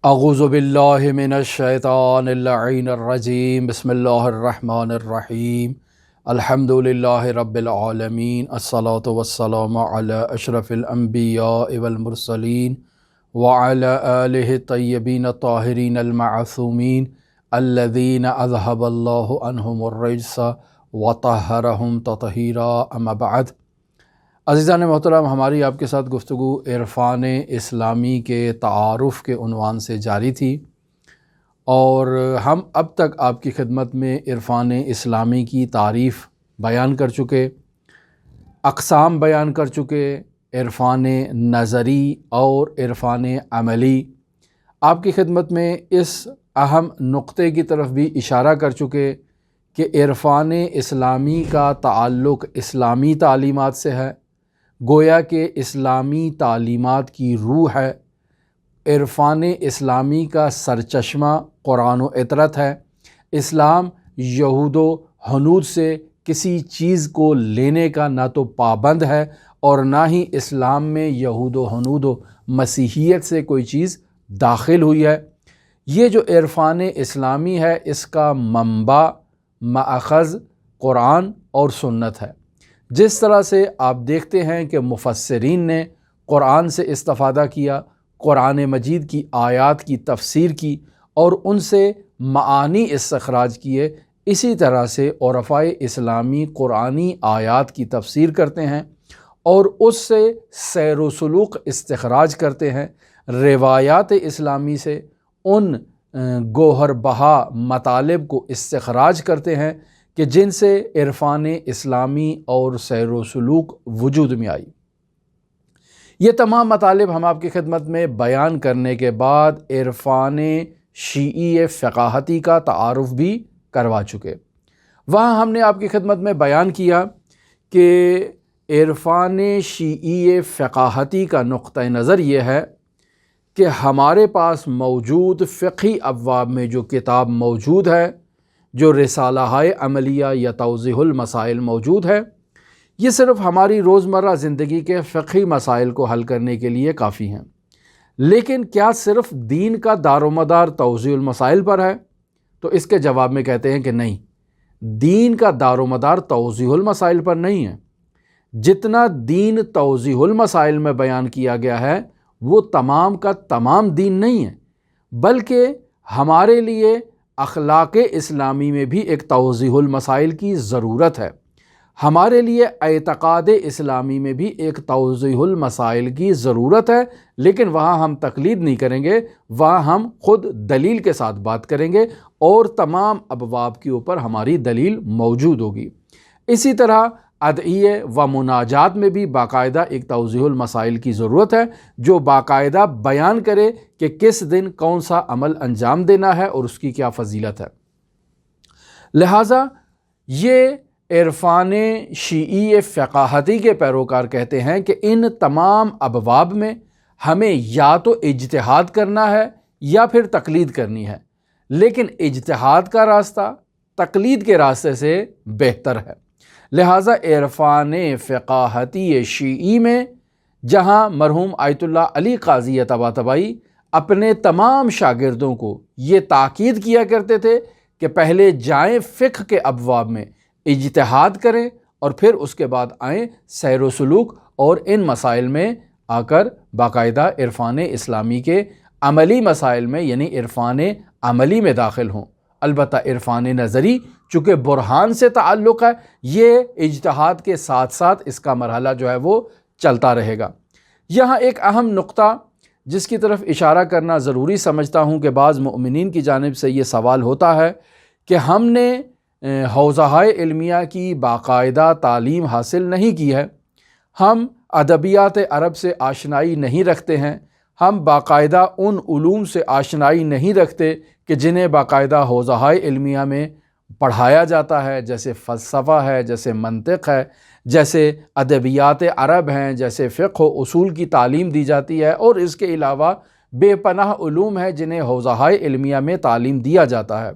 اعوذ باللہ من الشیطان اللعین الرجیم بسم اللہ الرحمن الرحیم الحمد للہ رب العالمین الصلاة والسلام علی اشرف الانبیاء والمرسلین وعلی آلہ الطیبین الطاہرین المعصومین الذین اذہب اللہ عنہم الرجس وطہرہم تطہیرا اما بعد۔ عزیزان محترم، ہماری آپ کے ساتھ گفتگو عرفان اسلامی کے تعارف کے عنوان سے جاری تھی، اور ہم اب تک آپ کی خدمت میں عرفان اسلامی کی تعریف بیان کر چکے، اقسام بیان کر چکے، عرفان نظری اور عرفان عملی۔ آپ کی خدمت میں اس اہم نقطے کی طرف بھی اشارہ کر چکے کہ عرفان اسلامی کا تعلق اسلامی تعلیمات سے ہے، گویا کہ اسلامی تعلیمات کی روح ہے۔ عرفان اسلامی کا سرچشمہ قرآن و اطرت ہے۔ اسلام یہود و ہنود سے کسی چیز کو لینے کا نہ تو پابند ہے اور نہ ہی اسلام میں یہود و ہنود و مسیحیت سے کوئی چیز داخل ہوئی ہے۔ یہ جو عرفان اسلامی ہے، اس کا منبع ماخذ قرآن اور سنت ہے۔ جس طرح سے آپ دیکھتے ہیں کہ مفسرین نے قرآن سے استفادہ کیا، قرآن مجید کی آیات کی تفسیر کی اور ان سے معانی استخراج کیے، اسی طرح سے عرفائے اسلامی قرآنی آیات کی تفسیر کرتے ہیں اور اس سے سیر و سلوک استخراج کرتے ہیں، روایات اسلامی سے ان گوہر بہا مطالب کو استخراج کرتے ہیں کہ جن سے عرفان اسلامی اور سیر و سلوک وجود میں آئی۔ یہ تمام مطالب ہم آپ کی خدمت میں بیان کرنے کے بعد عرفان شیعی فقاہتی کا تعارف بھی کروا چکے۔ وہاں ہم نے آپ کی خدمت میں بیان کیا کہ عرفان شیعی فقاہتی کا نقطہ نظر یہ ہے کہ ہمارے پاس موجود فقہی ابواب میں جو کتاب موجود ہے، جو رسالہ عملیہ یا توضیح المسائل موجود ہے، یہ صرف ہماری روزمرہ زندگی کے فقہی مسائل کو حل کرنے کے لیے کافی ہیں۔ لیکن کیا صرف دین کا دار و مدار توضیح المسائل پر ہے؟ تو اس کے جواب میں کہتے ہیں کہ نہیں، دین کا دار و مدار توضیح المسائل پر نہیں ہے۔ جتنا دین توضیح المسائل میں بیان کیا گیا ہے وہ تمام کا تمام دین نہیں ہے، بلکہ ہمارے لیے اخلاق اسلامی میں بھی ایک توضیح المسائل کی ضرورت ہے۔ ہمارے لیے اعتقاد اسلامی میں بھی ایک توضیح المسائل کی ضرورت ہے، لیکن وہاں ہم تقلید نہیں کریں گے، وہاں ہم خود دلیل کے ساتھ بات کریں گے اور تمام ابواب کے اوپر ہماری دلیل موجود ہوگی۔ اسی طرح ادعیے و مناجات میں بھی باقاعدہ ایک توضیح المسائل کی ضرورت ہے، جو باقاعدہ بیان کرے کہ کس دن کون سا عمل انجام دینا ہے اور اس کی کیا فضیلت ہے۔ لہٰذا یہ عرفان شیعی فقاہتی کے پیروکار کہتے ہیں کہ ان تمام ابواب میں ہمیں یا تو اجتہاد کرنا ہے یا پھر تقلید کرنی ہے، لیکن اجتہاد کا راستہ تقلید کے راستے سے بہتر ہے۔ لہٰذا عرفان فقاہتی شیعی میں جہاں مرحوم آیت اللہ علی قاضی طباطبائی اپنے تمام شاگردوں کو یہ تاکید کیا کرتے تھے کہ پہلے جائیں فقہ کے ابواب میں اجتہاد کریں اور پھر اس کے بعد آئیں سیر و سلوک اور ان مسائل میں آ کر باقاعدہ عرفان اسلامی کے عملی مسائل میں یعنی عرفان عملی میں داخل ہوں۔ البتہ عرفان نظری چونکہ برہان سے تعلق ہے، یہ اجتہاد کے ساتھ ساتھ اس کا مرحلہ جو ہے وہ چلتا رہے گا۔ یہاں ایک اہم نقطہ جس کی طرف اشارہ کرنا ضروری سمجھتا ہوں کہ بعض مؤمنین کی جانب سے یہ سوال ہوتا ہے کہ ہم نے حوزہ علمیہ کی باقاعدہ تعلیم حاصل نہیں کی ہے، ہم ادبیات عرب سے آشنائی نہیں رکھتے ہیں، ہم باقاعدہ ان علوم سے آشنائی نہیں رکھتے کہ جنہیں باقاعدہ حوزہ علمیہ میں پڑھایا جاتا ہے، جیسے فلسفہ ہے، جیسے منطق ہے، جیسے ادبیات عرب ہیں، جیسے فقہ و اصول کی تعلیم دی جاتی ہے، اور اس کے علاوہ بے پناہ علوم ہیں جنہیں حوزہ علمیہ میں تعلیم دیا جاتا ہے۔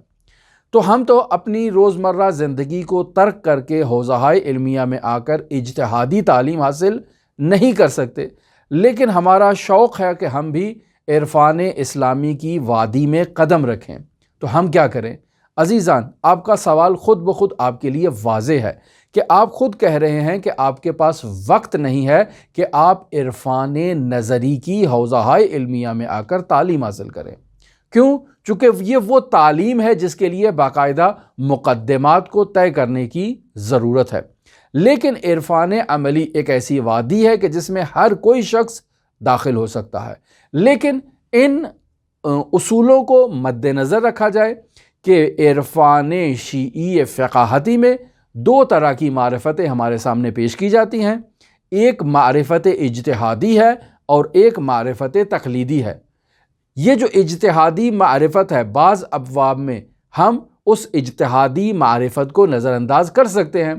تو ہم تو اپنی روزمرہ زندگی کو ترک کر کے حوزہ علمیہ میں آ کر اجتہادی تعلیم حاصل نہیں کر سکتے، لیکن ہمارا شوق ہے کہ ہم بھی عرفان اسلامی کی وادی میں قدم رکھیں، تو ہم کیا کریں؟ عزیزان، آپ کا سوال خود بخود آپ کے لیے واضح ہے کہ آپ خود کہہ رہے ہیں کہ آپ کے پاس وقت نہیں ہے کہ آپ عرفان نظری کی حوزہ علمیہ میں آ کر تعلیم حاصل کریں۔ کیوں؟ چونکہ یہ وہ تعلیم ہے جس کے لیے باقاعدہ مقدمات کو طے کرنے کی ضرورت ہے۔ لیکن عرفان عملی ایک ایسی وادی ہے کہ جس میں ہر کوئی شخص داخل ہو سکتا ہے، لیکن ان اصولوں کو مد نظر رکھا جائے کہ عرفان شیعی فقاہتی میں دو طرح کی معرفتیں ہمارے سامنے پیش کی جاتی ہیں، ایک معرفت اجتہادی ہے اور ایک معرفت تقلیدی ہے۔ یہ جو اجتہادی معرفت ہے، بعض ابواب میں ہم اس اجتہادی معرفت کو نظر انداز کر سکتے ہیں،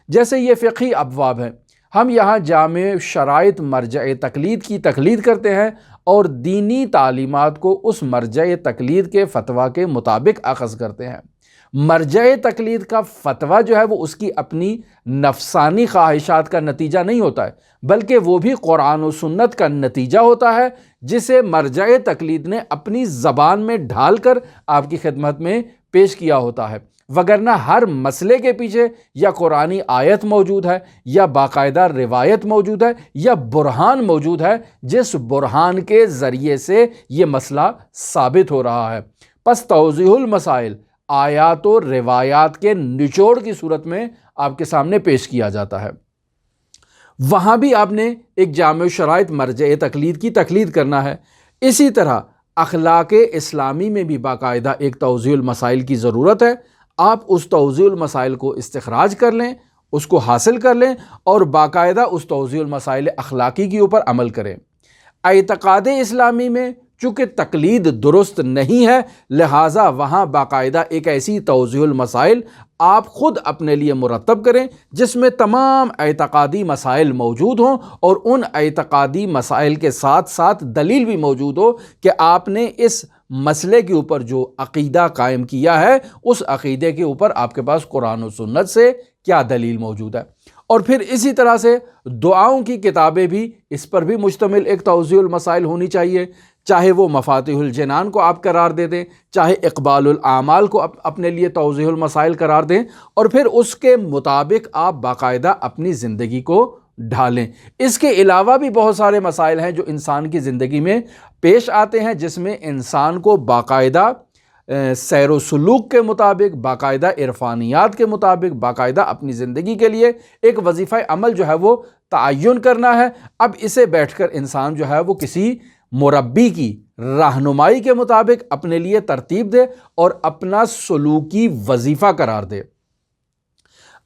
جیسے یہ فقہی ابواب ہیں، ہم یہاں جامع شرائط مرجع تقلید کی تقلید کرتے ہیں اور دینی تعلیمات کو اس مرجع تقلید کے فتویٰ کے مطابق اخذ کرتے ہیں۔ مرجع تقلید کا فتویٰ جو ہے وہ اس کی اپنی نفسانی خواہشات کا نتیجہ نہیں ہوتا ہے، بلکہ وہ بھی قرآن و سنت کا نتیجہ ہوتا ہے، جسے مرجع تقلید نے اپنی زبان میں ڈھال کر آپ کی خدمت میں پیش کیا ہوتا ہے، وگرنہ ہر مسئلے کے پیچھے یا قرآنی آیت موجود ہے، یا باقاعدہ روایت موجود ہے، یا برہان موجود ہے، جس برہان کے ذریعے سے یہ مسئلہ ثابت ہو رہا ہے۔ پس توضیح المسائل آیات و روایات کے نچوڑ کی صورت میں آپ کے سامنے پیش کیا جاتا ہے۔ وہاں بھی آپ نے ایک جامع شرائط مرجع تقلید کی تقلید کرنا ہے۔ اسی طرح اخلاق اسلامی میں بھی باقاعدہ ایک توضیح المسائل کی ضرورت ہے۔ آپ اس توضیح المسائل کو استخراج کر لیں، اس کو حاصل کر لیں اور باقاعدہ اس توضیح المسائل اخلاقی کے اوپر عمل کریں۔ اعتقاد اسلامی میں چونکہ تقلید درست نہیں ہے، لہٰذا وہاں باقاعدہ ایک ایسی توضیح المسائل آپ خود اپنے لیے مرتب کریں جس میں تمام اعتقادی مسائل موجود ہوں، اور ان اعتقادی مسائل کے ساتھ ساتھ دلیل بھی موجود ہو کہ آپ نے اس مسئلے کے اوپر جو عقیدہ قائم کیا ہے، اس عقیدے کے اوپر آپ کے پاس قرآن و سنت سے کیا دلیل موجود ہے۔ اور پھر اسی طرح سے دعاؤں کی کتابیں بھی اس پر بھی مشتمل ایک توضیح المسائل ہونی چاہیے، چاہے وہ مفاتیح الجنان کو آپ قرار دے دیں، چاہے اقبال الاعمال کو اپنے لیے توضیح المسائل قرار دیں، اور پھر اس کے مطابق آپ باقاعدہ اپنی زندگی کو ڈھالیں۔ اس کے علاوہ بھی بہت سارے مسائل ہیں جو انسان کی زندگی میں پیش آتے ہیں، جس میں انسان کو باقاعدہ سیر و سلوک کے مطابق، باقاعدہ عرفانیات کے مطابق، باقاعدہ اپنی زندگی کے لیے ایک وظیفہ عمل جو ہے وہ تعین کرنا ہے۔ اب اسے بیٹھ کر انسان جو ہے وہ کسی مربی کی رہنمائی کے مطابق اپنے لیے ترتیب دے اور اپنا سلوکی وظیفہ قرار دے۔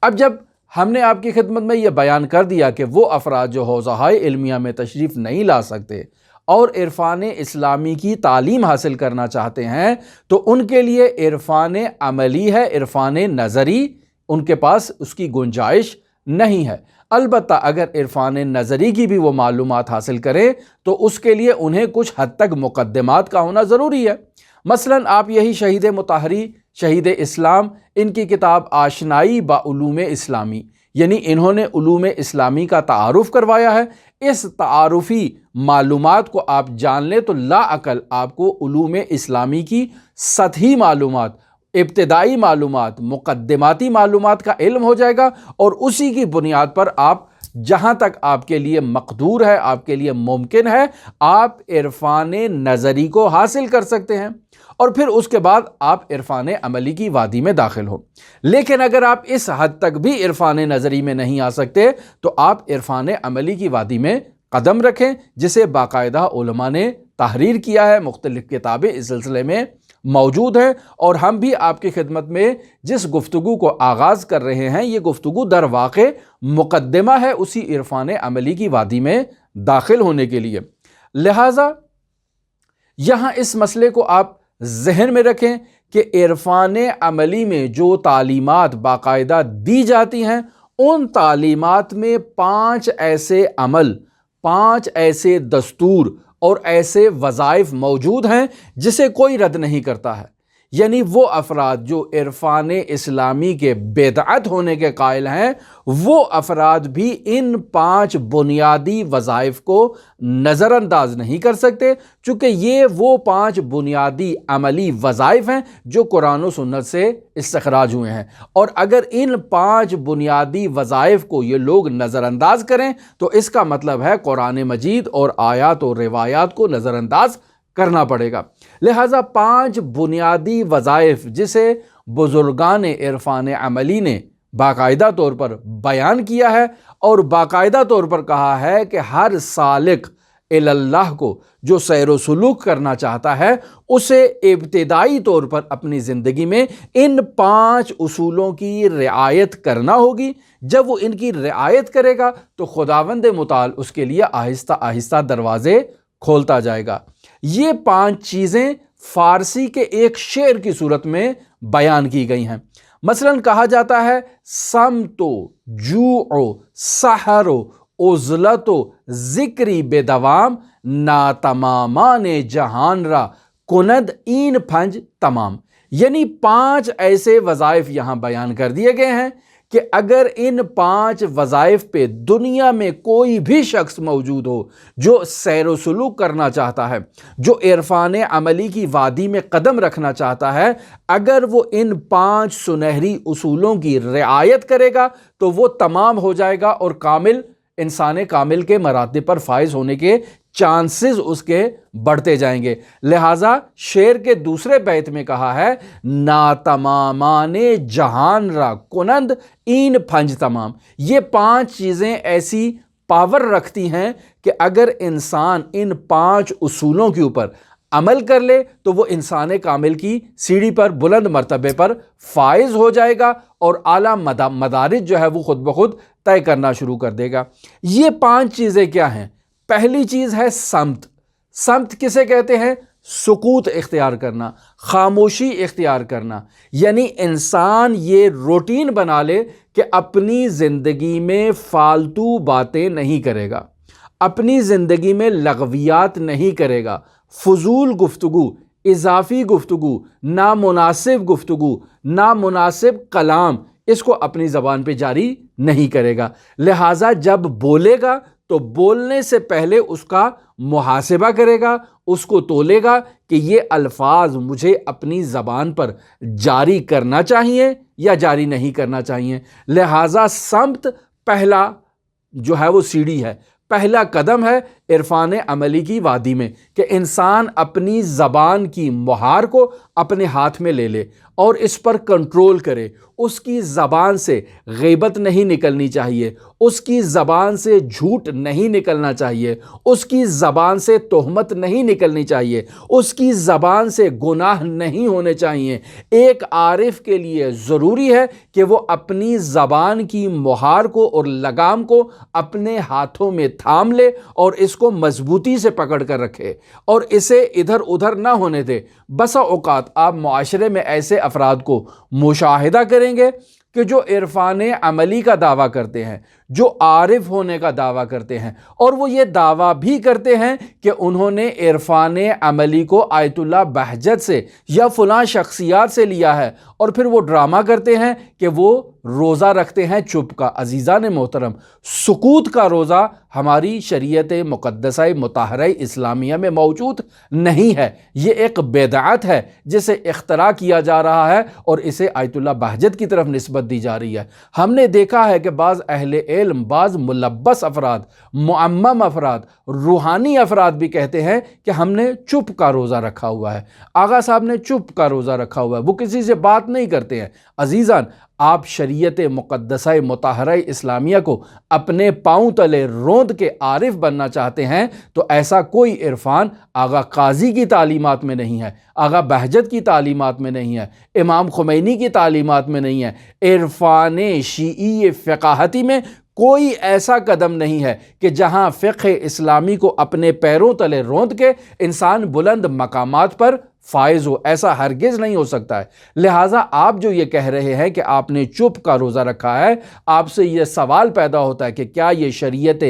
اب جب ہم نے آپ کی خدمت میں یہ بیان کر دیا کہ وہ افراد جو حوزہ علمیہ میں تشریف نہیں لا سکتے اور عرفان اسلامی کی تعلیم حاصل کرنا چاہتے ہیں، تو ان کے لیے عرفان عملی ہے، عرفان نظری ان کے پاس اس کی گنجائش نہیں ہے۔ البتہ اگر عرفان نظری کی بھی وہ معلومات حاصل کریں تو اس کے لیے انہیں کچھ حد تک مقدمات کا ہونا ضروری ہے۔ مثلا آپ یہی شہید مطہری، شہید اسلام، ان کی کتاب آشنائی با علوم اسلامی، یعنی انہوں نے علوم اسلامی کا تعارف کروایا ہے۔ اس تعارفی معلومات کو آپ جان لیں تو لا عقل آپ کو علوم اسلامی کی سطحی معلومات، ابتدائی معلومات، مقدماتی معلومات کا علم ہو جائے گا، اور اسی کی بنیاد پر آپ جہاں تک آپ کے لیے مقدور ہے، آپ کے لیے ممکن ہے، آپ عرفان نظری کو حاصل کر سکتے ہیں، اور پھر اس کے بعد آپ عرفان عملی کی وادی میں داخل ہو۔ لیکن اگر آپ اس حد تک بھی عرفان نظری میں نہیں آ سکتے تو آپ عرفان عملی کی وادی میں قدم رکھیں، جسے باقاعدہ علماء نے تحریر کیا ہے، مختلف کتابیں اس سلسلے میں موجود ہیں، اور ہم بھی آپ کی خدمت میں جس گفتگو کو آغاز کر رہے ہیں، یہ گفتگو در واقع مقدمہ ہے اسی عرفان عملی کی وادی میں داخل ہونے کے لیے۔ لہٰذا یہاں اس مسئلے کو آپ ذہن میں رکھیں کہ عرفان عملی میں جو تعلیمات باقاعدہ دی جاتی ہیں، ان تعلیمات میں 5 ایسے عمل، 5 ایسے دستور اور ایسے وظائف موجود ہیں جسے کوئی رد نہیں کرتا ہے۔ یعنی وہ افراد جو عرفان اسلامی کے بدعت ہونے کے قائل ہیں، وہ افراد بھی ان 5 بنیادی وظائف کو نظر انداز نہیں کر سکتے، چونکہ یہ وہ 5 بنیادی عملی وظائف ہیں جو قرآن و سنت سے استخراج ہوئے ہیں، اور اگر ان 5 بنیادی وظائف کو یہ لوگ نظر انداز کریں تو اس کا مطلب ہے قرآن مجید اور آیات و روایات کو نظر انداز کرنا پڑے گا۔ لہٰذا 5 بنیادی وظائف جسے بزرگان عرفان عملی نے باقاعدہ طور پر بیان کیا ہے، اور باقاعدہ طور پر کہا ہے کہ ہر سالک اللہ کو جو سیر و سلوک کرنا چاہتا ہے اسے ابتدائی طور پر اپنی زندگی میں ان 5 اصولوں کی رعایت کرنا ہوگی۔ جب وہ ان کی رعایت کرے گا تو خداوند متعال اس کے لیے آہستہ آہستہ دروازے کھولتا جائے گا۔ یہ 5 چیزیں فارسی کے ایک شعر کی صورت میں بیان کی گئی ہیں۔ مثلا کہا جاتا ہے سمتو جوعو سحرو عزلتو ذکری بدوام ناتمامان جہان را کند این 5 تمام، یعنی 5 ایسے وظائف یہاں بیان کر دیے گئے ہیں کہ اگر ان 5 وظائف پہ دنیا میں کوئی بھی شخص موجود ہو جو سیر و سلوک کرنا چاہتا ہے، جو عرفان عملی کی وادی میں قدم رکھنا چاہتا ہے، اگر وہ ان 5 سنہری اصولوں کی رعایت کرے گا تو وہ تمام ہو جائے گا اور کامل انسان کامل کے مراتب پر فائز ہونے کے چانسز اس کے بڑھتے جائیں گے۔ لہٰذا شعر کے دوسرے بیت میں کہا ہے ناتمامان جہان را کنند این 5 تمام، یہ 5 چیزیں ایسی پاور رکھتی ہیں کہ اگر انسان ان 5 اصولوں کے اوپر عمل کر لے تو وہ انسان کامل کی سیڑھی پر بلند مرتبے پر فائز ہو جائے گا اور اعلیٰ مدارج جو ہے وہ خود بخود طے کرنا شروع کر دے گا۔ یہ 5 چیزیں کیا ہیں؟ پہلی چیز ہے سمت۔ سمت کسے کہتے ہیں؟ سکوت اختیار کرنا، خاموشی اختیار کرنا، یعنی انسان یہ روٹین بنا لے کہ اپنی زندگی میں فالتو باتیں نہیں کرے گا، اپنی زندگی میں لغویات نہیں کرے گا، فضول گفتگو، اضافی گفتگو، نامناسب گفتگو، نامناسب کلام اس کو اپنی زبان پہ جاری نہیں کرے گا۔ لہٰذا جب بولے گا تو بولنے سے پہلے اس کا محاسبہ کرے گا، اس کو تولے گا کہ یہ الفاظ مجھے اپنی زبان پر جاری کرنا چاہیے یا جاری نہیں کرنا چاہیے۔ لہٰذا سمت پہلا جو ہے وہ سیڑھی ہے، پہلا قدم ہے عرفان عملی کی وادی میں، کہ انسان اپنی زبان کی مہار کو اپنے ہاتھ میں لے لے اور اس پر کنٹرول کرے۔ اس کی زبان سے غیبت نہیں نکلنی چاہیے، اس کی زبان سے جھوٹ نہیں نکلنا چاہیے، اس کی زبان سے تہمت نہیں نکلنی چاہیے، اس کی زبان سے گناہ نہیں ہونے چاہیے۔ ایک عارف کے لیے ضروری ہے کہ وہ اپنی زبان کی مہار کو اور لگام کو اپنے ہاتھوں میں تھام لے اور اس کو مضبوطی سے پکڑ کر رکھے اور اسے ادھر ادھر نہ ہونے دے۔ بسا اوقات آپ معاشرے میں ایسے افراد کو مشاہدہ کریں گے کہ جو عرفان عملی کا دعویٰ کرتے ہیں، جو عارف ہونے کا دعویٰ کرتے ہیں، اور وہ یہ دعویٰ بھی کرتے ہیں کہ انہوں نے عرفان عملی کو آیت اللہ بہجت سے یا فلاں شخصیات سے لیا ہے، اور پھر وہ ڈرامہ کرتے ہیں کہ وہ روزہ رکھتے ہیں چپ کا۔ عزیزان محترم، سکوت کا روزہ ہماری شریعت مقدسہ مطہرہ اسلامیہ میں موجود نہیں ہے، یہ ایک بدعت ہے جسے اختراع کیا جا رہا ہے اور اسے آیت اللہ بہجت کی طرف نسبت دی جا رہی ہے۔ ہم نے دیکھا ہے کہ بعض اہل علم، بعض ملبس افراد، معمم افراد، روحانی افراد بھی کہتے ہیں کہ ہم نے چپ کا روزہ رکھا ہوا ہے، آغا صاحب نے چپ کا روزہ رکھا ہوا ہے، وہ کسی سے بات نہیں کرتے ہیں۔ عزیزان، آپ شریعت مقدسہ مطہرہ اسلامیہ کو اپنے پاؤں تلے روند کے عارف بننا چاہتے ہیں تو ایسا کوئی عرفان آغا قاضی کی تعلیمات میں نہیں ہے، آغا بہجت کی تعلیمات میں نہیں ہے، امام خمینی کی تعلیمات میں نہیں ہے، عرفان شیعی فقاہتی میں کوئی ایسا قدم نہیں ہے کہ جہاں فقہ اسلامی کو اپنے پیروں تلے روند کے انسان بلند مقامات پر فائز ہو، ایسا ہرگز نہیں ہو سکتا ہے۔ لہٰذا آپ جو یہ کہہ رہے ہیں کہ آپ نے چپ کا روزہ رکھا ہے، آپ سے یہ سوال پیدا ہوتا ہے کہ کیا یہ شریعت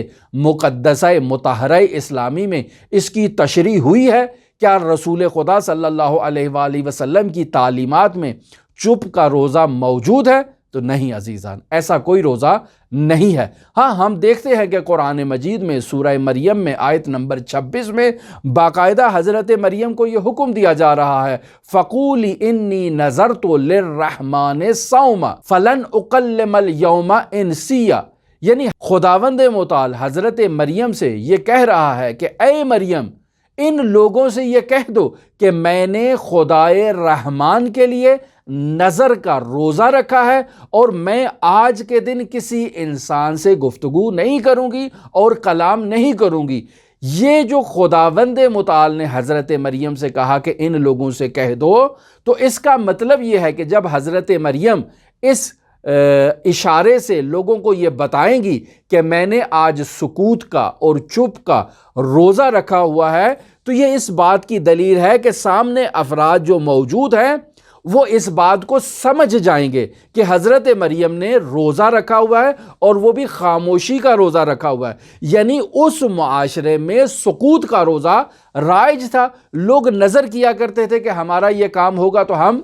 مقدسہ مطہرہ اسلامی میں اس کی تشریح ہوئی ہے کیا رسول خدا صلی اللہ علیہ وآلہ وسلم کی تعلیمات میں چپ کا روزہ موجود ہے؟ تو نہیں عزیزان، ایسا کوئی روزہ نہیں ہے۔ ہاں، ہم دیکھتے ہیں کہ قرآن مجید میں سورہ مریم میں آیت نمبر 26 میں باقاعدہ حضرت مریم کو یہ حکم دیا جا رہا ہے، فَقُولِ إِنِّي نَذَرْتُ لِلرَّحْمَٰنِ صَوْمًا فَلَنْ أُكَلِّمَ الْيَوْمَ إِنْسِيًّا۔ یعنی خداوند متعال حضرت مریم سے یہ کہہ رہا ہے کہ اے مریم، ان لوگوں سے یہ کہہ دو کہ میں نے خدائے رحمان کے لیے نظر کا روزہ رکھا ہے اور میں آج کے دن کسی انسان سے گفتگو نہیں کروں گی اور کلام نہیں کروں گی۔ یہ جو خداوند متعال نے حضرت مریم سے کہا کہ ان لوگوں سے کہہ دو، تو اس کا مطلب یہ ہے کہ جب حضرت مریم اس اشارے سے لوگوں کو یہ بتائیں گی کہ میں نے آج سکوت کا اور چپ کا روزہ رکھا ہوا ہے، تو یہ اس بات کی دلیل ہے کہ سامنے افراد جو موجود ہیں وہ اس بات کو سمجھ جائیں گے کہ حضرت مریم نے روزہ رکھا ہوا ہے اور وہ بھی خاموشی کا روزہ رکھا ہوا ہے۔ یعنی اس معاشرے میں سکوت کا روزہ رائج تھا، لوگ نظر کیا کرتے تھے کہ ہمارا یہ کام ہوگا تو ہم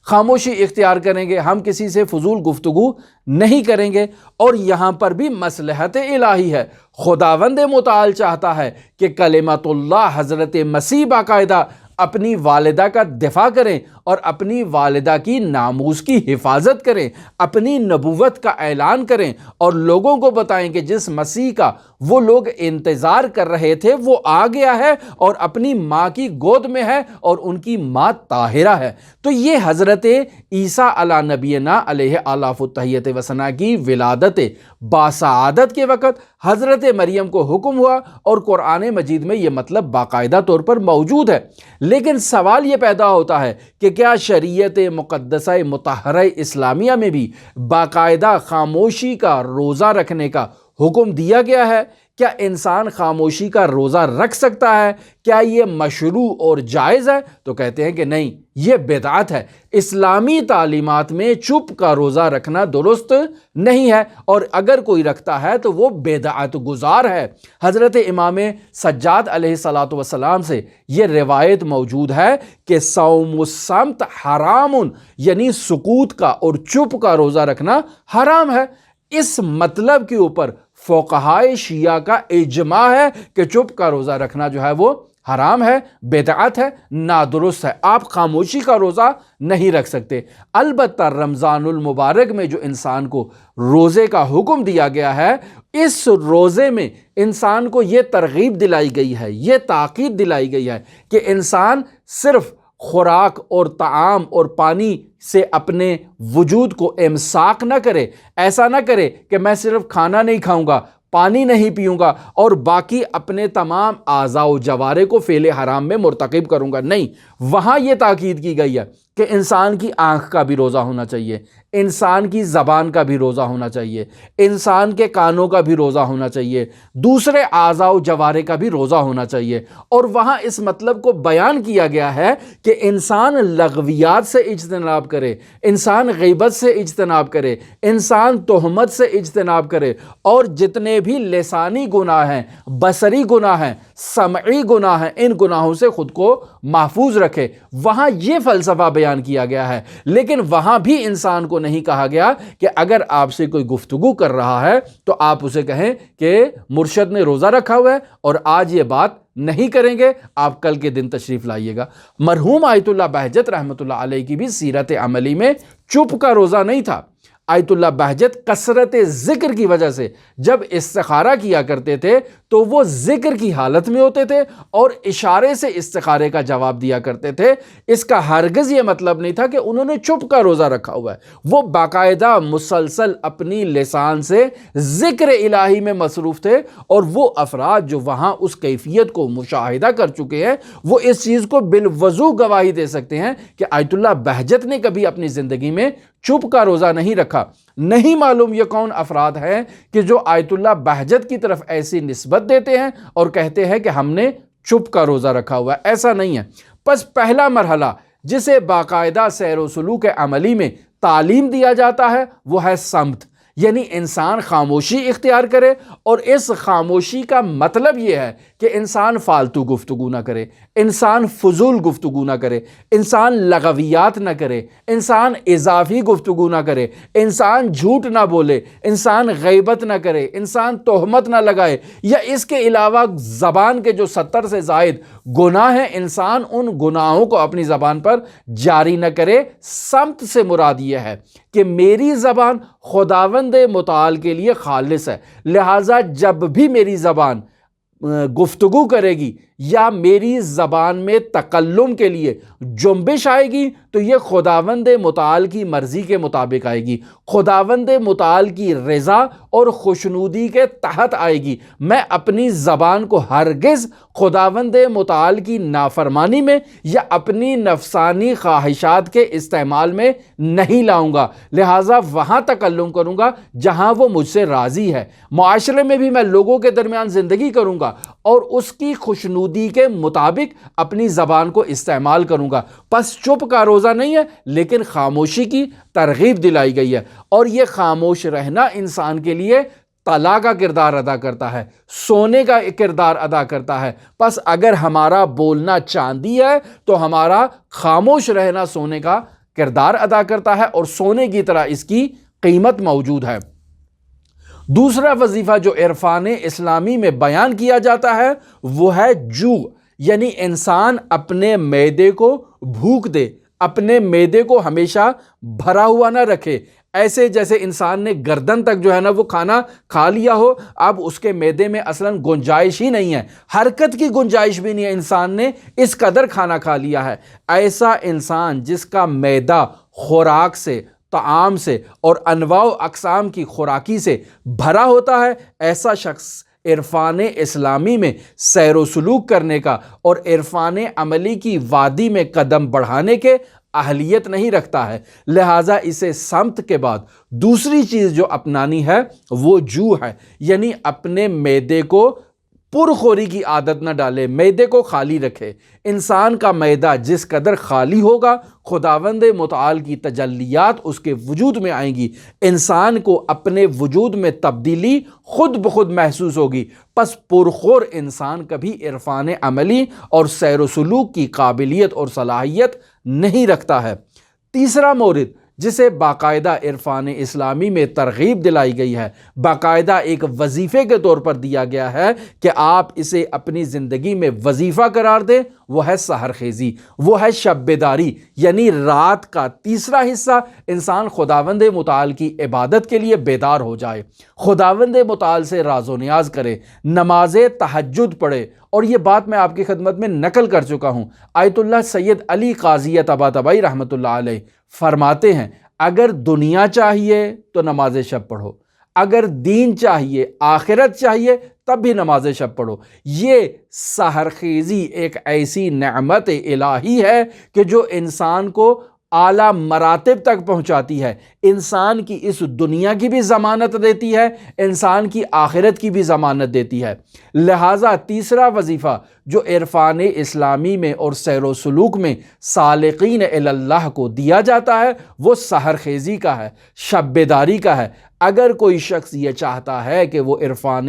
خاموشی اختیار کریں گے، ہم کسی سے فضول گفتگو نہیں کریں گے۔ اور یہاں پر بھی مصلحت الہی ہے، خداوند متعال چاہتا ہے کہ کلمت اللہ حضرت مسیح باقاعدہ اپنی والدہ کا دفاع کریں اور اپنی والدہ کی ناموس کی حفاظت کریں، اپنی نبوت کا اعلان کریں اور لوگوں کو بتائیں کہ جس مسیح کا وہ لوگ انتظار کر رہے تھے وہ آ گیا ہے اور اپنی ماں کی گود میں ہے اور ان کی ماں طاہرہ ہے۔ تو یہ حضرت عیسیٰ علی نبینا علیہ آلاف التحیت وثنا کی ولادت باسعادت کے وقت حضرت مریم کو حکم ہوا اور قرآن مجید میں یہ مطلب باقاعدہ طور پر موجود ہے۔ لیکن سوال یہ پیدا ہوتا ہے کہ کیا شریعت مقدسہ مطہرہ اسلامیہ میں بھی باقاعدہ خاموشی کا روزہ رکھنے کا حکم دیا گیا ہے؟ کیا انسان خاموشی کا روزہ رکھ سکتا ہے؟ کیا یہ مشروع اور جائز ہے؟ تو کہتے ہیں کہ نہیں، یہ بدعت ہے۔ اسلامی تعلیمات میں چپ کا روزہ رکھنا درست نہیں ہے، اور اگر کوئی رکھتا ہے تو وہ بدعت گزار ہے۔ حضرت امام سجاد علیہ السلام سے یہ روایت موجود ہے کہ صوم الصمت حرام، یعنی سکوت کا اور چپ کا روزہ رکھنا حرام ہے۔ اس مطلب کے اوپر فقہائے شیعہ کا اجماع ہے کہ چپ کا روزہ رکھنا جو ہے وہ حرام ہے، بدعت ہے، نادرست ہے، آپ خاموشی کا روزہ نہیں رکھ سکتے۔ البتہ رمضان المبارک میں جو انسان کو روزے کا حکم دیا گیا ہے، اس روزے میں انسان کو یہ ترغیب دلائی گئی ہے، یہ تاکید دلائی گئی ہے کہ انسان صرف خوراک اور طعام اور پانی سے اپنے وجود کو امساک نہ کرے۔ ایسا نہ کرے کہ میں صرف کھانا نہیں کھاؤں گا، پانی نہیں پیوں گا اور باقی اپنے تمام اعضاء و جوارح کو فعل حرام میں مرتکب کروں گا، نہیں۔ وہاں یہ تاکید کی گئی ہے کہ انسان کی آنکھ کا بھی روزہ ہونا چاہیے، انسان کی زبان کا بھی روزہ ہونا چاہیے، انسان کے کانوں کا بھی روزہ ہونا چاہیے، دوسرے اعضاء و جوارح کا بھی روزہ ہونا چاہیے۔ اور وہاں اس مطلب کو بیان کیا گیا ہے کہ انسان لغویات سے اجتناب کرے، انسان غیبت سے اجتناب کرے، انسان تہمت سے اجتناب کرے، اور جتنے بھی لسانی گناہ ہیں، بصری گناہ ہیں، سمعی گناہ ہیں، ان گناہوں سے خود کو محفوظ رکھے۔ وہاں یہ فلسفہ بیان کیا گیا ہے، لیکن وہاں بھی انسان کو نہیں کہا گیا کہ اگر آپ سے کوئی گفتگو کر رہا ہے تو آپ اسے کہیں کہ مرشد نے روزہ رکھا ہوا ہے اور آج یہ بات نہیں کریں گے، آپ کل کے دن تشریف لائیے گا۔ مرحوم آیت اللہ بہجت رحمۃ اللہ علیہ کی بھی سیرت عملی میں چپ کا روزہ نہیں تھا۔ آیت اللہ بہجت کثرت ذکر کی وجہ سے جب استخارہ کیا کرتے تھے تو وہ ذکر کی حالت میں ہوتے تھے اور اشارے سے استخارے کا جواب دیا کرتے تھے۔ اس کا ہرگز یہ مطلب نہیں تھا کہ انہوں نے چپ کا روزہ رکھا ہوا ہے، وہ باقاعدہ مسلسل اپنی لسان سے ذکر الہی میں مصروف تھے، اور وہ افراد جو وہاں اس کیفیت کو مشاہدہ کر چکے ہیں وہ اس چیز کو بالوضوح گواہی دے سکتے ہیں کہ آیت اللہ بہجت نے کبھی اپنی زندگی میں چپ کا روزہ نہیں رکھا۔ نہیں معلوم یہ کون افراد ہیں کہ جو آیت اللہ بہجت کی طرف ایسی نسبت دیتے ہیں اور کہتے ہیں کہ ہم نے چپ کا روزہ رکھا ہوا ہے، ایسا نہیں ہے۔ پس پہلا مرحلہ جسے باقاعدہ سیر و سلوک عملی میں تعلیم دیا جاتا ہے وہ ہے صمت، یعنی انسان خاموشی اختیار کرے، اور اس خاموشی کا مطلب یہ ہے کہ انسان فالتو گفتگو نہ کرے، انسان فضول گفتگو نہ کرے، انسان لغویات نہ کرے، انسان اضافی گفتگو نہ کرے، انسان جھوٹ نہ بولے، انسان غیبت نہ کرے، انسان تہمت نہ لگائے، یا اس کے علاوہ زبان کے جو 70 سے زائد گناہ ہیں انسان ان گناہوں کو اپنی زبان پر جاری نہ کرے۔ صمت سے مراد یہ ہے کہ میری زبان خداوند متعال کے لیے خالص ہے، لہٰذا جب بھی میری زبان گفتگو کرے گی یا میری زبان میں تکلم کے لیے جنبش آئے گی تو یہ خداوند متعال کی مرضی کے مطابق آئے گی، خداوند متعال کی رضا اور خوشنودی کے تحت آئے گی۔ میں اپنی زبان کو ہرگز خداوند متعال کی نافرمانی میں یا اپنی نفسانی خواہشات کے استعمال میں نہیں لاؤں گا، لہٰذا وہاں تکلم کروں گا جہاں وہ مجھ سے راضی ہے۔ معاشرے میں بھی میں لوگوں کے درمیان زندگی کروں گا اور اس کی خوشنودی کے مطابق اپنی زبان کو استعمال کروں گا۔ پس چپ کا روزہ نہیں ہے، لیکن خاموشی کی ترغیب دلائی گئی ہے، اور یہ خاموش رہنا انسان کے لیے طلا کا کردار ادا کرتا ہے، سونے کا کردار ادا کرتا ہے۔ پس اگر ہمارا بولنا چاندی ہے تو ہمارا خاموش رہنا سونے کا کردار ادا کرتا ہے، اور سونے کی طرح اس کی قیمت موجود ہے۔ دوسرا وظیفہ جو عرفان اسلامی میں بیان کیا جاتا ہے وہ ہے جوع، یعنی انسان اپنے معدے کو بھوک دے، اپنے معدے کو ہمیشہ بھرا ہوا نہ رکھے، ایسے جیسے انسان نے گردن تک جو ہے نا وہ کھانا کھا لیا ہو، اب اس کے معدے میں اصلاً گنجائش ہی نہیں ہے، حرکت کی گنجائش بھی نہیں ہے، انسان نے اس قدر کھانا کھا لیا ہے۔ ایسا انسان جس کا معدہ خوراک سے، طعام سے اور انواع و اقسام کی خوراکی سے بھرا ہوتا ہے، ایسا شخص عرفان اسلامی میں سیر و سلوک کرنے کا اور عرفان عملی کی وادی میں قدم بڑھانے کے اہلیت نہیں رکھتا ہے، لہٰذا اسے صمت کے بعد دوسری چیز جو اپنانی ہے وہ جوع ہے، یعنی اپنے معدے کو پرخوری کی عادت نہ ڈالے، معدے کو خالی رکھے۔ انسان کا معدہ جس قدر خالی ہوگا خداوند متعال کی تجلیات اس کے وجود میں آئیں گی، انسان کو اپنے وجود میں تبدیلی خود بخود محسوس ہوگی۔ پس پرخور انسان کبھی عرفان عملی اور سیر و سلوک کی قابلیت اور صلاحیت نہیں رکھتا ہے۔ تیسرا مورد جسے باقاعدہ عرفان اسلامی میں ترغیب دلائی گئی ہے، باقاعدہ ایک وظیفے کے طور پر دیا گیا ہے کہ آپ اسے اپنی زندگی میں وظیفہ قرار دیں، وہ ہے سحر خیزی، وہ ہے شب بیداری، یعنی رات کا تیسرا حصہ انسان خداوند متعال کی عبادت کے لیے بیدار ہو جائے، خداوند متعال سے راز و نیاز کرے، نماز تہجد پڑھے۔ اور یہ بات میں آپ کی خدمت میں نقل کر چکا ہوں، آیت اللہ سید علی قاضی طباطبائی رحمۃ اللہ علیہ فرماتے ہیں اگر دنیا چاہیے تو نماز شب پڑھو، اگر دین چاہیے، آخرت چاہیے، تب بھی نماز شب پڑھو۔ یہ سحر خیزی ایک ایسی نعمت الہی ہے کہ جو انسان کو اعلیٰ مراتب تک پہنچاتی ہے، انسان کی اس دنیا کی بھی ضمانت دیتی ہے، انسان کی آخرت کی بھی ضمانت دیتی ہے۔ لہٰذا تیسرا وظیفہ جو عرفان اسلامی میں اور سیر و سلوک میں سالقین الی اللہ کو دیا جاتا ہے وہ سحر خیزی کا ہے، شب بیداری کا ہے۔ اگر کوئی شخص یہ چاہتا ہے کہ وہ عرفان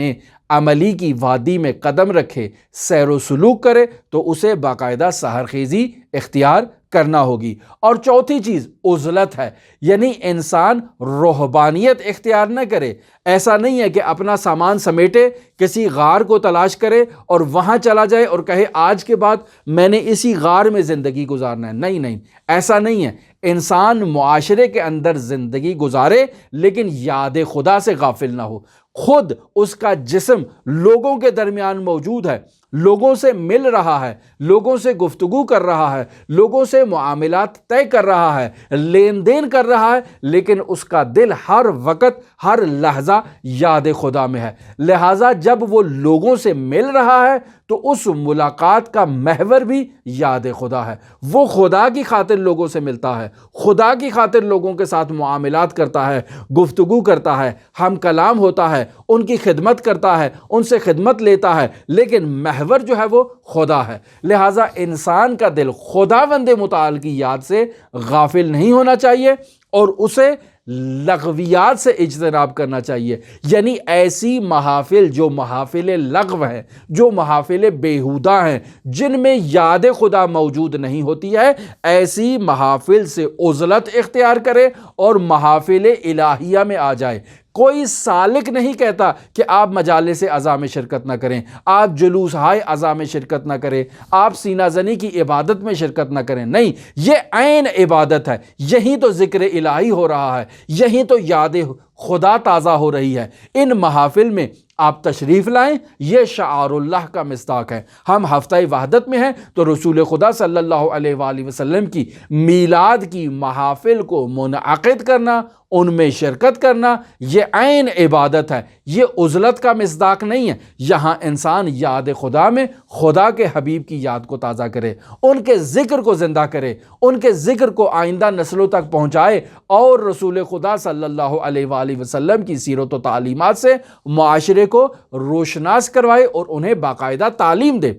عملی کی وادی میں قدم رکھے، سیر و سلوک کرے، تو اسے باقاعدہ سحر خیزی اختیار کرنا ہوگی۔ اور چوتھی چیز عزلت ہے، یعنی انسان رہبانیت اختیار نہ کرے۔ ایسا نہیں ہے کہ اپنا سامان سمیٹے، کسی غار کو تلاش کرے اور وہاں چلا جائے اور کہے آج کے بعد میں نے اسی غار میں زندگی گزارنا ہے۔ نہیں، ایسا نہیں ہے۔ انسان معاشرے کے اندر زندگی گزارے لیکن یاد خدا سے غافل نہ ہو۔ خود اس کا جسم لوگوں کے درمیان موجود ہے، لوگوں سے مل رہا ہے، لوگوں سے گفتگو کر رہا ہے، لوگوں سے معاملات طے کر رہا ہے، لین دین کر رہا ہے، لیکن اس کا دل ہر وقت ہر لحظہ یاد خدا میں ہے۔ لہٰذا جب وہ لوگوں سے مل رہا ہے تو اس ملاقات کا محور بھی یاد خدا ہے، وہ خدا کی خاطر لوگوں سے ملتا ہے، خدا کی خاطر لوگوں کے ساتھ معاملات کرتا ہے، گفتگو کرتا ہے، ہم کلام ہوتا ہے، ان کی خدمت کرتا ہے، ان سے خدمت لیتا ہے، لیکن محور جو ہے وہ خدا ہے۔ لہٰذا انسان کا دل خداوند متعال کی یاد سے غافل نہیں ہونا چاہیے اور اسے لغویات سے اجتناب کرنا چاہیے، یعنی ایسی محافل جو محافل لغو ہیں، جو محافل بیہودہ ہیں، جن میں یاد خدا موجود نہیں ہوتی ہے، ایسی محافل سے عزلت اختیار کرے اور محافل الہیہ میں آ جائے۔ کوئی سالک نہیں کہتا کہ آپ مجالس عزا میں شرکت نہ کریں، آپ جلوس ہائے عزا میں شرکت نہ کریں، آپ سینہ زنی کی عبادت میں شرکت نہ کریں، نہیں، یہ عین عبادت ہے، یہیں تو ذکر الہی ہو رہا ہے، یہیں تو یاد خدا تازہ ہو رہی ہے۔ ان محافل میں آپ تشریف لائیں، یہ شعار اللہ کا مصداق ہے۔ ہم ہفتہ وحدت میں ہیں تو رسول خدا صلی اللہ علیہ وآلہ وسلم کی میلاد کی محافل کو منعقد کرنا، ان میں شرکت کرنا، یہ عین عبادت ہے، یہ عزلت کا مصداق نہیں ہے۔ یہاں انسان یاد خدا میں خدا کے حبیب کی یاد کو تازہ کرے، ان کے ذکر کو زندہ کرے، ان کے ذکر کو آئندہ نسلوں تک پہنچائے اور رسول خدا صلی اللہ علیہ وآلہ وسلم کی سیرت و تعلیمات سے معاشرے کو روشناس کروائے اور انہیں باقاعدہ تعلیم دے۔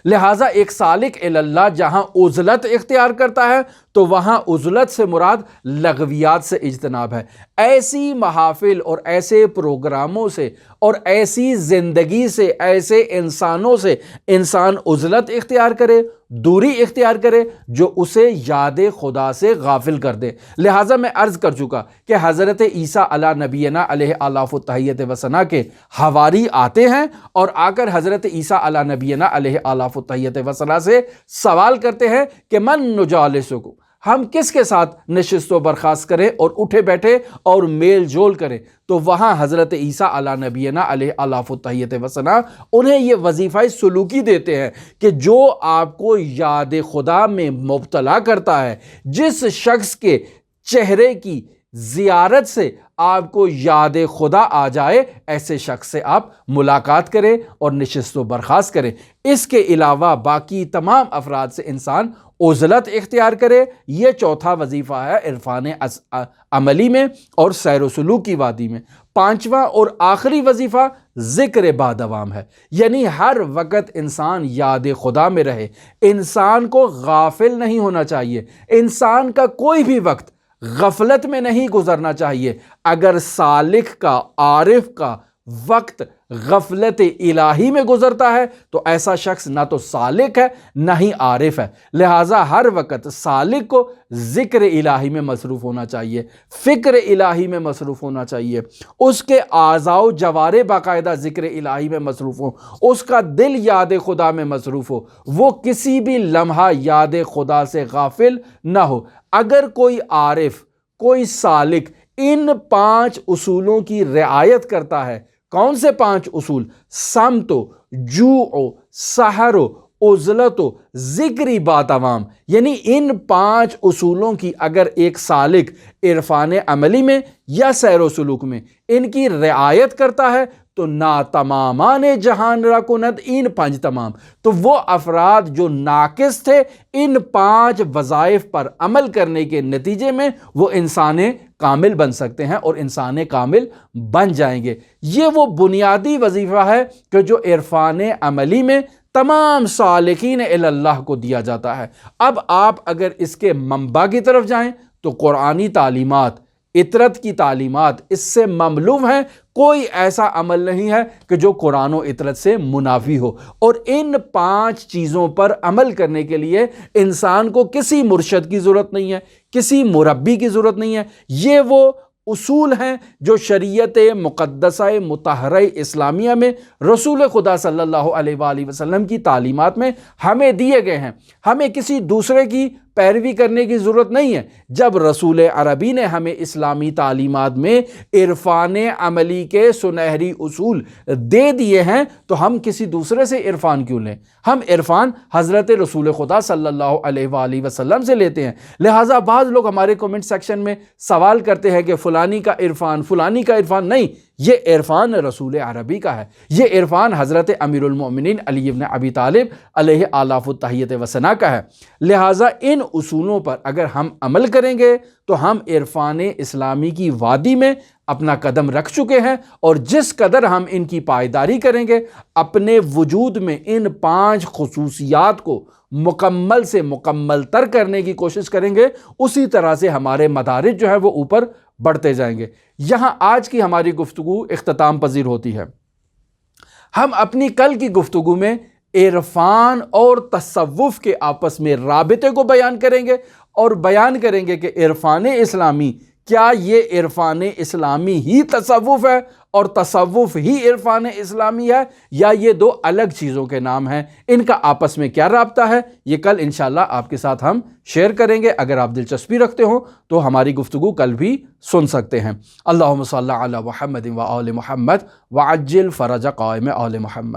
لہٰذا ایک سالک اللہ جہاں عزلت اختیار کرتا ہے تو وہاں عزلت سے مراد لغویات سے اجتناب ہے۔ ایسی محافل اور ایسے پروگراموں سے اور ایسی زندگی سے، ایسے انسانوں سے انسان عزلت اختیار کرے، دوری اختیار کرے جو اسے یاد خدا سے غافل کر دے۔ لہٰذا میں عرض کر چکا کہ حضرت عیسیٰ علی نبینا علیہ آلاف التحیت وثنا کے حواری آتے ہیں اور آ کر حضرت عیسیٰ علی نبینا علیہ آلاف التحیت وثنا سے سوال کرتے ہیں کہ من نجالسکم، ہم کس کے ساتھ نشست و برخاست کریں اور اٹھے بیٹھے اور میل جول کریں؟ تو وہاں حضرت عیسیٰ علی نبینا علیہ آلاف التحیت وثنا انہیں یہ وظیفہ سلوکی دیتے ہیں کہ جو آپ کو یاد خدا میں مبتلا کرتا ہے، جس شخص کے چہرے کی زیارت سے آپ کو یاد خدا آ جائے، ایسے شخص سے آپ ملاقات کریں اور نشست و برخاست کریں۔ اس کے علاوہ باقی تمام افراد سے انسان عزلت اختیار کرے۔ یہ چوتھا وظیفہ ہے عرفان عملی میں اور سیر و سلوک کی وادی میں۔ پانچواں اور آخری وظیفہ ذکر بادوام ہے، یعنی ہر وقت انسان یاد خدا میں رہے، انسان کو غافل نہیں ہونا چاہیے، انسان کا کوئی بھی وقت غفلت میں نہیں گزرنا چاہیے۔ اگر سالک کا، عارف کا وقت غفلت الہی میں گزرتا ہے تو ایسا شخص نہ تو سالک ہے نہ ہی عارف ہے۔ لہٰذا ہر وقت سالک کو ذکر الہی میں مصروف ہونا چاہیے، فکر الہی میں مصروف ہونا چاہیے، اس کے اعضاء و جوارح باقاعدہ ذکر الہی میں مصروف ہو، اس کا دل یاد خدا میں مصروف ہو، وہ کسی بھی لمحہ یاد خدا سے غافل نہ ہو۔ اگر کوئی عارف، کوئی سالک ان 5 اصولوں کی رعایت کرتا ہے، کون سے 5 اصول؟ سمت و، جوع و، سحر و، عزلت و، ذکری بادوام، یعنی ان 5 اصولوں کی اگر ایک سالک عرفان عملی میں یا سیر و سلوک میں ان کی رعایت کرتا ہے تو نا تمامان جہان را کند این 5 تمام، تو وہ افراد جو ناقص تھے ان 5 وظائف پر عمل کرنے کے نتیجے میں وہ انسان کامل بن سکتے ہیں اور انسان کامل بن جائیں گے۔ یہ وہ بنیادی وظیفہ ہے کہ جو عرفان عملی میں تمام سالکین اللہ کو دیا جاتا ہے۔ اب آپ اگر اس کے منبع کی طرف جائیں تو قرآنی تعلیمات، اطرت کی تعلیمات اس سے مملو ہیں۔ کوئی ایسا عمل نہیں ہے کہ جو قرآن و اطرت سے منافی ہو، اور ان 5 چیزوں پر عمل کرنے کے لیے انسان کو کسی مرشد کی ضرورت نہیں ہے، کسی مربی کی ضرورت نہیں ہے۔ یہ وہ اصول ہیں جو شریعت مقدسہ مطہرہ اسلامیہ میں رسول خدا صلی اللہ علیہ وآلہ وسلم کی تعلیمات میں ہمیں دیے گئے ہیں۔ ہمیں کسی دوسرے کی پیروی کرنے کی ضرورت نہیں ہے۔ جب رسول عربی نے ہمیں اسلامی تعلیمات میں عرفان عملی کے سنہری اصول دے دیے ہیں تو ہم کسی دوسرے سے عرفان کیوں لیں؟ ہم عرفان حضرت رسول خدا صلی اللہ علیہ وآلہ وسلم سے لیتے ہیں۔ لہٰذا بعض لوگ ہمارے کومنٹ سیکشن میں سوال کرتے ہیں کہ فلانی کا عرفان، فلانی کا عرفان، نہیں، یہ عرفان رسول عربی کا ہے، یہ عرفان حضرت امیر المؤمنین علی بن ابی طالب علیہ آلاف التحیت وثنا کا ہے۔ لہٰذا ان اصولوں پر اگر ہم عمل کریں گے تو ہم عرفان اسلامی کی وادی میں اپنا قدم رکھ چکے ہیں، اور جس قدر ہم ان کی پائیداری کریں گے، اپنے وجود میں ان 5 خصوصیات کو مکمل سے مکمل تر کرنے کی کوشش کریں گے، اسی طرح سے ہمارے مدارج جو ہے وہ اوپر بڑھتے جائیں گے۔ یہاں آج کی ہماری گفتگو اختتام پذیر ہوتی ہے۔ ہم اپنی کل کی گفتگو میں عرفان اور تصوف کے آپس میں رابطے کو بیان کریں گے، اور بیان کریں گے کہ عرفان اسلامی کیا یہ عرفان اسلامی ہی تصوف ہے اور تصوف ہی عرفان اسلامی ہے، یا یہ دو الگ چیزوں کے نام ہیں، ان کا آپس میں کیا رابطہ ہے، یہ کل انشاءاللہ آپ کے ساتھ ہم شیئر کریں گے۔ اگر آپ دلچسپی رکھتے ہوں تو ہماری گفتگو کل بھی سن سکتے ہیں۔ اللہم صلی علی محمد و آل محمد وعجل فرج قائم آل محمد۔